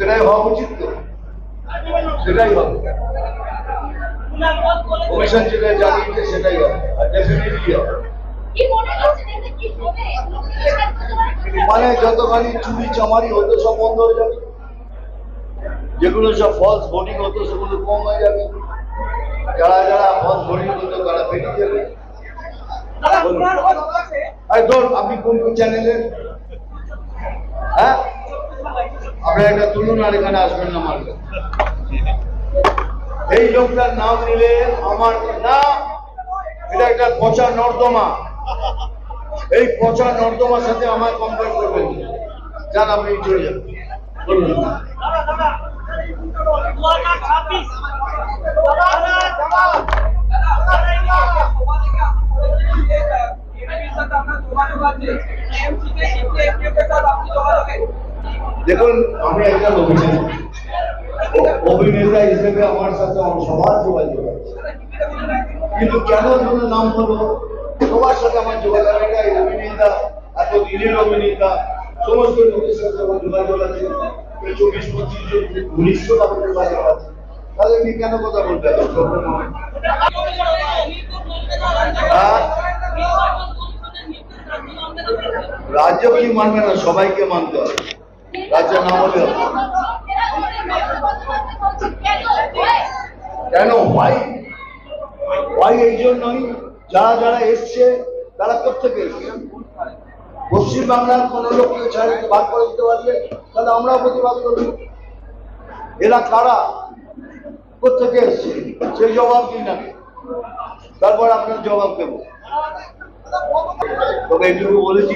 সেটাই হওয়া উচিত তো, সেটাই হবে। কমিশন যেটা জানিয়েছে সেটাই হবে, আর ডেফিনেটলি হবে। মানে যতখানি চুরি চামারি হতো সব বন্ধ হয়ে যাবে, যেগুলো সব ফলস ভোটিং হতো সেগুলো কম হয়ে যাবে, যারা যারা ফলস ভোটিং হতো তারা বেরিয়ে যাবে। ধর আপনি কোন কোন চ্যানেলের, হ্যাঁ আপনারা একটা তুলুন আর এখানে আসবেন না আমার কাছে। এই লোকটার নাম নিলে আমার না, এটা একটা পচা নর্দমা, এই পচা নর্দমার সাথে আমার কম্পেয়ার করবেন, যান আপনি চলে যাবেন। বলুন দেখুন, আমি একজন অভিনেতা হিসেবে আমার সাথে সবার যোগাযোগ আছে, কিন্তু কেন নাম হলো সবার সাথে আমার যোগাযোগ, অভিনেতা এত দিনের অভিনেতা সমস্ত লোকের সাথে আমার যোগাযোগ আছে, 24-25 জন 1900 টাকা যোগাযোগ আছে, তাহলে আপনি কেন কথা বলতে হবে? রাজ্য কি মানবে না? সবাইকে মানতে হবে, রাজ্য না হলে হবে কেন? ভাই এই জন্যই যারা যারা এসছে তারা কোথেকে এসছে? পশ্চিমবাংলার কোন লোককে ছাড়িয়ে ভাগ করে দিতে পারলে তাহলে আমরাও প্রতিবাদ করবো। এরা কারা, কোথেকে এসছে সেই জবাব দিন না, তারপর আপনার জবাব দেবো। তবে এইটুকু বলেছি।